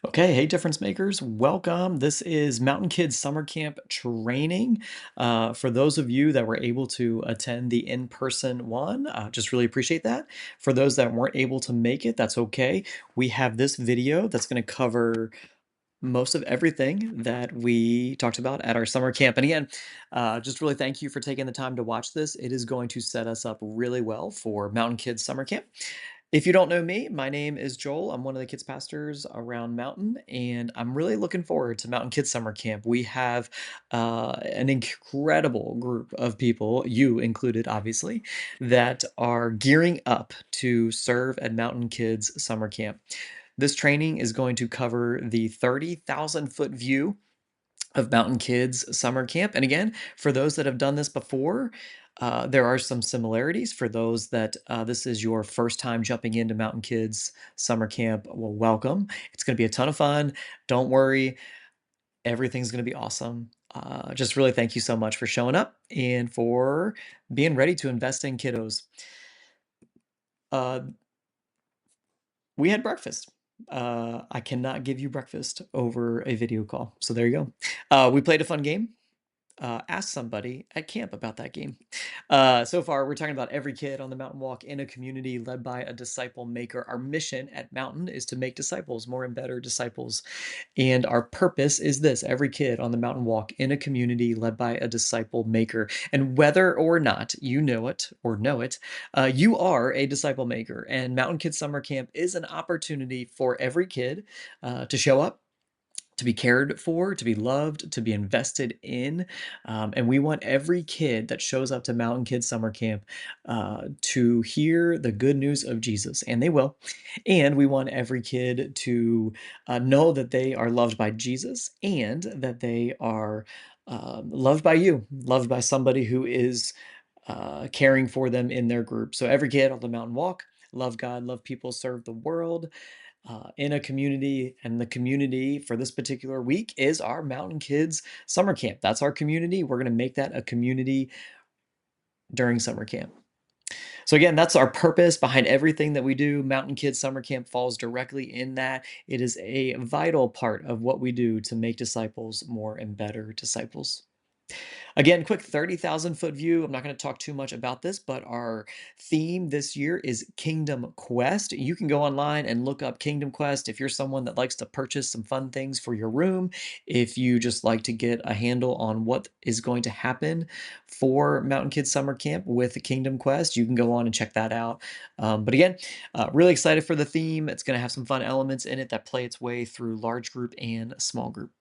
Okay, hey, difference makers, welcome. This is Mountain Kids Summer Camp training. For those of you that were able to attend the in-person one, just really appreciate that. For those that weren't able to make it, that's okay. We have this video that's going to cover most of everything that we talked about at our summer camp. And again, just really thank you for taking the time to watch this. It is going to set us up really well for Mountain Kids Summer Camp. If you don't know me, my name is Joel. I'm one of the kids pastors around Mountain, and I'm really looking forward to Mountain Kids Summer Camp. We have an incredible group of people, you included, obviously, that are gearing up to serve at Mountain Kids Summer Camp. This training is going to cover the 30,000-foot view of Mountain Kids Summer Camp. And again, for those that have done this before, there are some similarities. For those that this is your first time jumping into Mountain Kids Summer Camp, well, welcome. It's going to be a ton of fun. Don't worry, everything's going to be awesome. Just really thank you so much for showing up and for being ready to invest in kiddos. Uh, we had breakfast. I cannot give you breakfast over a video call. So there you go. We played a fun game. Ask somebody at camp about that game. So far, we're talking about every kid on the mountain walk in a community led by a disciple maker. Our mission at Mountain is to make disciples, more and better disciples. And our purpose is this: every kid on the mountain walk in a community led by a disciple maker. And whether or not you know it or you are a disciple maker. And Mountain Kids Summer Camp is an opportunity for every kid to show up, to be cared for, to be loved, to be invested in. And we want every kid that shows up to Mountain Kids Summer Camp to hear the good news of Jesus, and they will. And we want every kid to know that they are loved by Jesus and that they are loved by you, loved by somebody who is caring for them in their group. So every kid on the mountain walk, love God, love people, serve the world in a community. And the community for this particular week is our Mountain Kids Summer Camp. That's our community. We're going to make that a community during summer camp. So again, that's our purpose behind everything that we do. Mountain Kids Summer Camp falls directly in that. It is a vital part of what we do to make disciples more and better disciples. Again, quick 30,000-foot view. I'm not going to talk too much about this, but our theme this year is Kingdom Quest. You can go online and look up Kingdom Quest if you're someone that likes to purchase some fun things for your room, if you just like to get a handle on what is going to happen for Mountain Kids Summer Camp with Kingdom Quest. You can go on and check that out. But again, really excited for the theme. It's going to have some fun elements in it that play its way through large group and small group.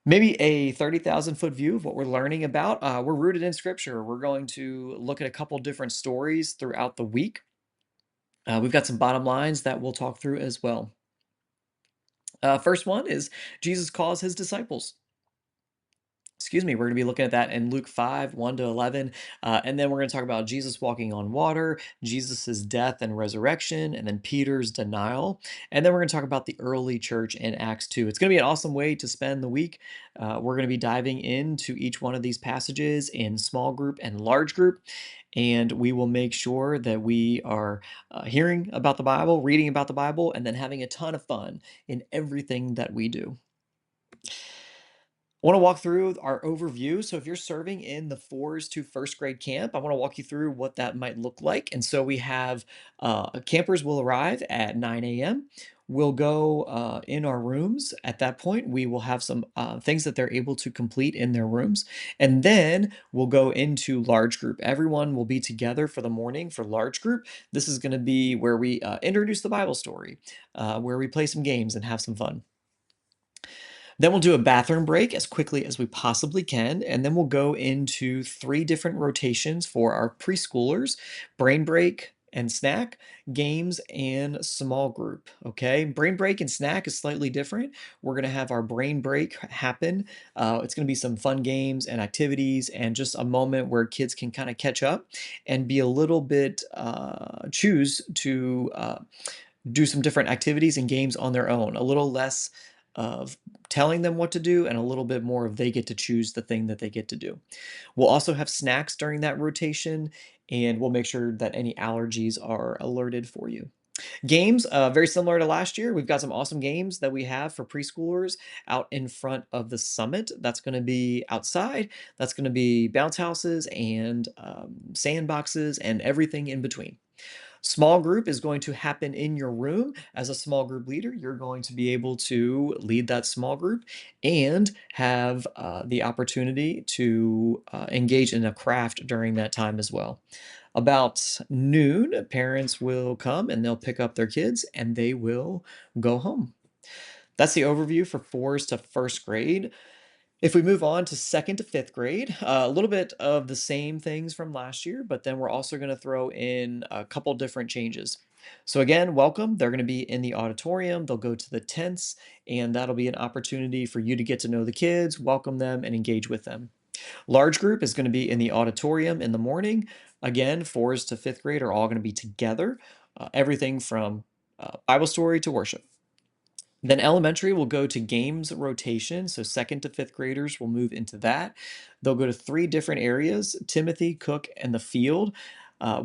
Maybe a 30,000-foot view of what we're learning about. We're rooted in Scripture. We're going to look at a couple different stories throughout the week. We've got some bottom lines that we'll talk through as well. First one is Jesus calls his disciples. Excuse me, we're going to be looking at that in Luke 5, 1 to 11. And then we're going to talk about Jesus walking on water, Jesus's death and resurrection, and then Peter's denial. And then we're going to talk about the early church in Acts 2. It's going to be an awesome way to spend the week. We're going to be diving into each one of these passages in small group and large group. And we will make sure that we are hearing about the Bible, reading about the Bible, and then having a ton of fun in everything that we do. I want to walk through our overview. So if you're serving in the 4s to 1st grade camp, I want to walk you through what that might look like. And so we have campers will arrive at 9 a.m. We'll go in our rooms. At that point, we will have some things that they're able to complete in their rooms. And then we'll go into large group. Everyone will be together for the morning for large group. This is going to be where we introduce the Bible story, where we play some games and have some fun. Then we'll do a bathroom break as quickly as we possibly can, and then we'll go into 3 different rotations for our preschoolers: brain break and snack, games, and small group, okay? Brain break and snack is slightly different. We're gonna have our brain break happen. It's gonna be some fun games and activities and just a moment where kids can kinda catch up and be a little bit, choose to, do some different activities and games on their own. A little less of telling them what to do and a little bit more of they get to choose the thing that they get to do. We'll also have snacks during that rotation, and we'll make sure that any allergies are alerted for you. Games, very similar to last year. We've got some awesome games that we have for preschoolers out in front of the summit. That's going to be outside. That's going to be bounce houses and sandboxes and everything in between. Small group is going to happen in your room. As a small group leader, you're going to be able to lead that small group and have the opportunity to engage in a craft during that time as well. About noon, parents will come and they'll pick up their kids and they will go home. That's the overview for fours to first grade. If we move on to second to fifth grade, a little bit of the same things from last year, but then we're also going to throw in a couple different changes. So again, welcome. They're going to be in the auditorium. They'll go to the tents, and that'll be an opportunity for you to get to know the kids, welcome them, and engage with them. Large group is going to be in the auditorium in the morning. Again, fours to fifth grade are all going to be together, everything from Bible story to worship. Then elementary will go to games rotation. So second to fifth graders will move into that. They'll go to three different areas: Timothy, Cook, and the field.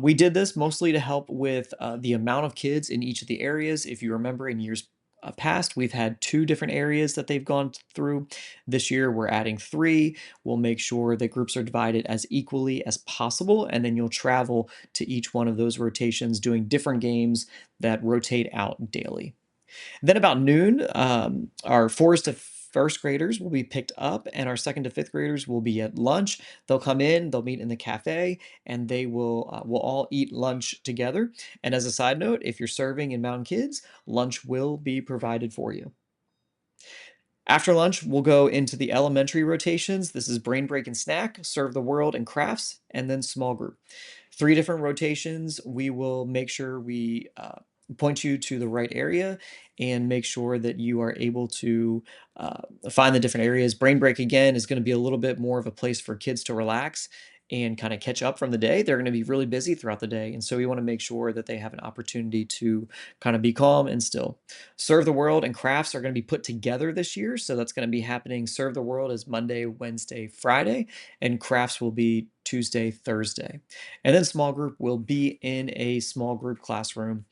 We did this mostly to help with the amount of kids in each of the areas. If you remember in years past, we've had two different areas that they've gone through. This year, we're adding three. We'll make sure that groups are divided as equally as possible, and then you'll travel to each one of those rotations doing different games that rotate out daily. Then about noon, our fours to first graders will be picked up, and our second to fifth graders will be at lunch. They'll come in, they'll meet in the cafe, and they will all eat lunch together. And as a side note, if you're serving in Mountain Kids, lunch will be provided for you. After lunch, we'll go into the elementary rotations. This is brain break and snack, serve the world and crafts, and then small group. Three different rotations. We will make sure we point you to the right area and make sure that you are able to find the different areas. Brain break, again, is going to be a little bit more of a place for kids to relax and kind of catch up from the day. They're going to be really busy throughout the day. And so we want to make sure that they have an opportunity to kind of be calm and still. Serve the World and crafts are going to be put together this year. So that's going to be happening. Serve the World is Monday, Wednesday, Friday, and crafts will be Tuesday, Thursday. And then small group will be in a small group classroom.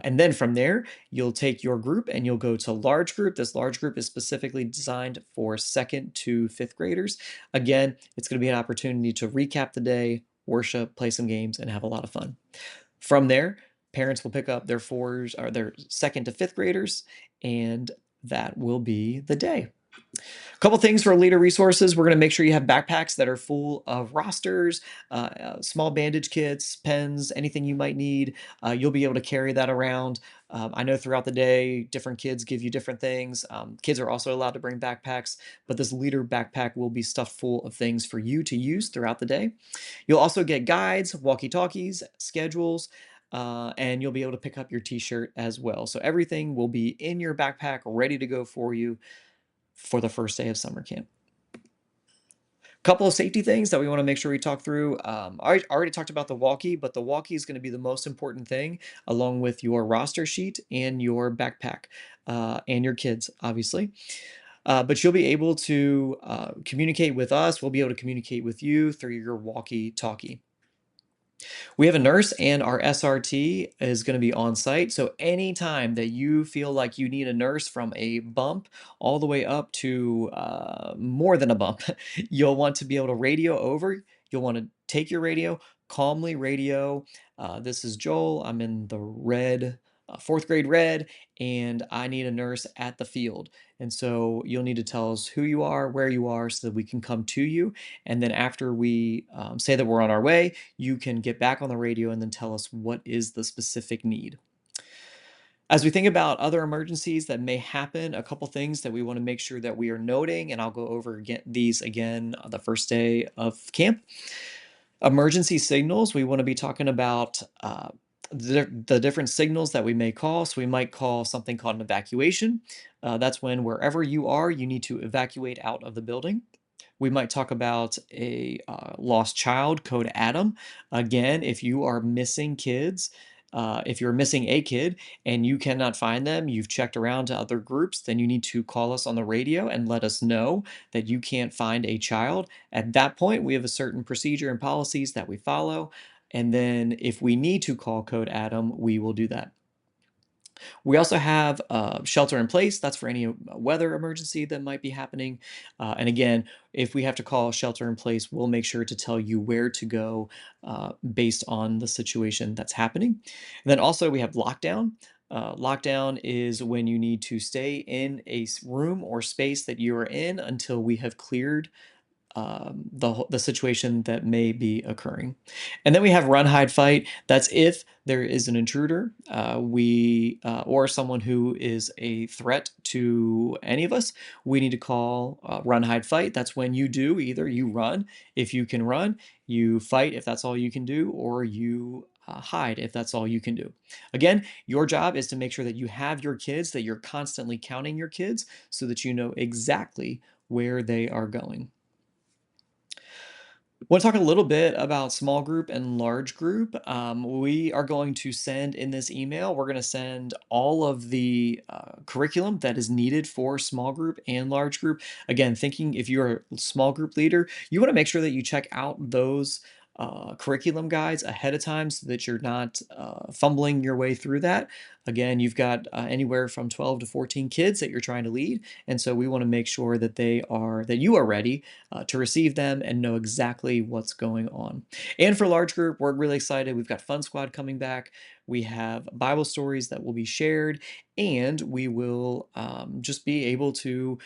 And then from there, you'll take your group and you'll go to large group. This large group is specifically designed for second to fifth graders. Again, it's going to be an opportunity to recap the day, worship, play some games, and have a lot of fun. From there, parents will pick up their fours or their second to fifth graders, and that will be the day. A couple things for leader resources. We're going to make sure you have backpacks that are full of rosters, small bandage kits, pens, anything you might need. You'll be able to carry that around. I know throughout the day, different kids give you different things. Kids are also allowed to bring backpacks, but this leader backpack will be stuffed full of things for you to use throughout the day. You'll also get guides, walkie-talkies, schedules, and you'll be able to pick up your t-shirt as well. So everything will be in your backpack, ready to go for you for the first day of summer camp. Couple of safety things that we want to make sure we talk through. I already talked about the walkie, but the walkie is going to be the most important thing, along with your roster sheet and your backpack, and your kids, obviously. But you'll be able to communicate with us. We'll be able to communicate with you through your walkie-talkie. We have a nurse, and our SRT is going to be on site. So anytime that you feel like you need a nurse, from a bump all the way up to more than a bump, you'll want to be able to radio over. You'll want to take your radio, calmly radio. This is Joel. I'm in the red, fourth grade red, and I need a nurse at the field. And so you'll need to tell us who you are, where you are, so that we can come to you. And then after we say that we're on our way, you can get back on the radio and then tell us what is the specific need. As we think about other emergencies that may happen, a couple things that we want to make sure that we are noting, and I'll go over these again the first day of camp. Emergency signals, we want to be talking about the different signals that we may call. So we might call something called an evacuation. That's when wherever you are, you need to evacuate out of the building. We might talk about a lost child, code Adam. Again, if you are missing kids, if you're missing a kid and you cannot find them, you've checked around to other groups, then you need to call us on the radio and let us know that you can't find a child. At that point, we have a certain procedure and policies that we follow. And then if we need to call code Adam, we will do that. We also have shelter in place. That's for any weather emergency that might be happening. And again, if we have to call shelter in place, we'll make sure to tell you where to go based on the situation that's happening. And then also we have lockdown. Lockdown is when you need to stay in a room or space that you are in until we have cleared the situation that may be occurring. And then we have run, hide, fight. That's if there is an intruder, or someone who is a threat to any of us. We need to call run, hide, fight. That's when you do either you run if you can run, you fight if that's all you can do, or you hide if that's all you can do. Again, your job is to make sure that you have your kids, that you're constantly counting your kids so that you know exactly where they are going. Want to talk a little bit about small group and large group. We are going to send in this email, we're going to send all of the curriculum that is needed for small group and large group. Again, thinking if you're a small group leader, you want to make sure that you check out those curriculum guides ahead of time so that you're not fumbling your way through that. Again, you've got anywhere from 12 to 14 kids that you're trying to lead. And so we want to make sure that that you are ready to receive them and know exactly what's going on. And for large group, we're really excited. We've got Fun Squad coming back. We have Bible stories that will be shared, and we will just be able to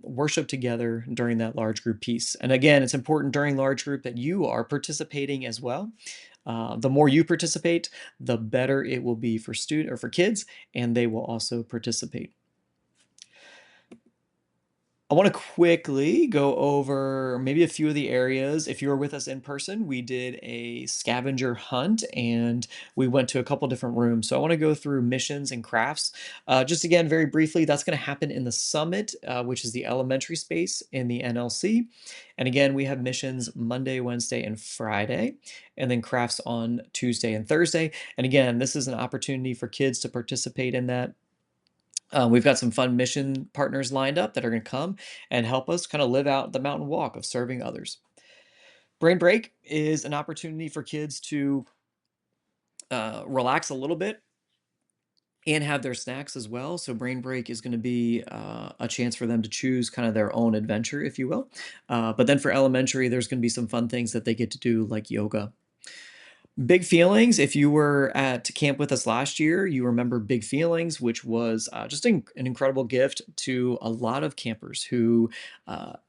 worship together during that large group piece. And again, it's important during large group that you are participating as well. The more you participate, the better it will be for student or for kids, and they will also participate. I want to quickly go over maybe a few of the areas. If you were with us in person, we did a scavenger hunt and we went to a couple different rooms. So I want to go through missions and crafts. Just again, very briefly, that's going to happen in the summit, which is the elementary space in the NLC. And again, we have missions Monday, Wednesday, and Friday, and then crafts on Tuesday and Thursday. And again, this is an opportunity for kids to participate in that. We've got some fun mission partners lined up that are going to come and help us kind of live out the mountain walk of serving others. Brain Break is an opportunity for kids to relax a little bit and have their snacks as well. So Brain Break is going to be a chance for them to choose kind of their own adventure, if you will. But then for elementary, there's going to be some fun things that they get to do, like yoga. Big Feelings, if you were at camp with us last year, you remember Big Feelings, which was just an incredible gift to a lot of campers who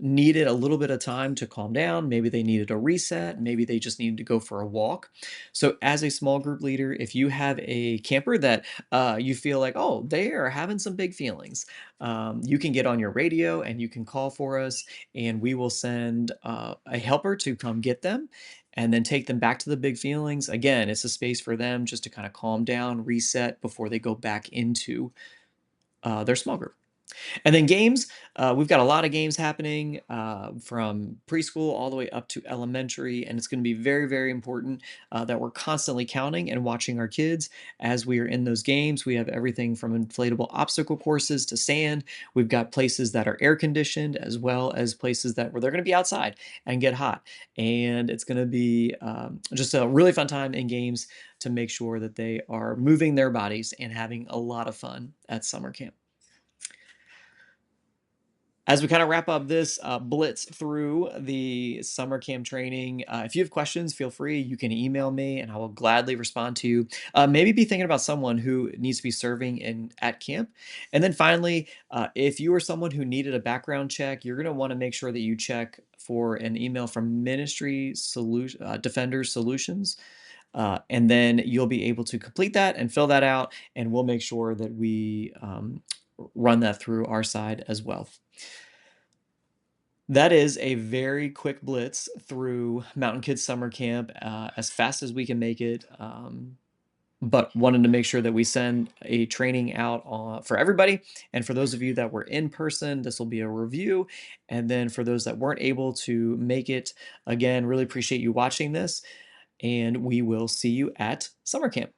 needed a little bit of time to calm down. Maybe they needed a reset. Maybe they just needed to go for a walk. So, as a small group leader, if you have a camper that you feel like, oh, they are having some big feelings, you can get on your radio and you can call for us, and we will send a helper to come get them and then take them back to the big feelings. Again, it's a space for them just to kind of calm down, reset before they go back into their small group. And then games, we've got a lot of games happening from preschool all the way up to elementary, and it's going to be very, very important that we're constantly counting and watching our kids as we are in those games. We have everything from inflatable obstacle courses to sand. We've got places that are air conditioned as well as places that where they're going to be outside and get hot. And it's going to be just a really fun time in games to make sure that they are moving their bodies and having a lot of fun at summer camp. As we kind of wrap up this blitz through the summer camp training, if you have questions, feel free. You can email me and I will gladly respond to you. Maybe be thinking about someone who needs to be serving at camp. And then finally, if you are someone who needed a background check, you're going to want to make sure that you check for an email from Defender Solutions. And then you'll be able to complete that and fill that out, and we'll make sure that we run that through our side as well. That is a very quick blitz through Mountain Kids Summer Camp as fast as we can make it. But wanted to make sure that we send a training out for everybody. And for those of you that were in person, this will be a review. And then for those that weren't able to make it, again, really appreciate you watching this. And we will see you at summer camp.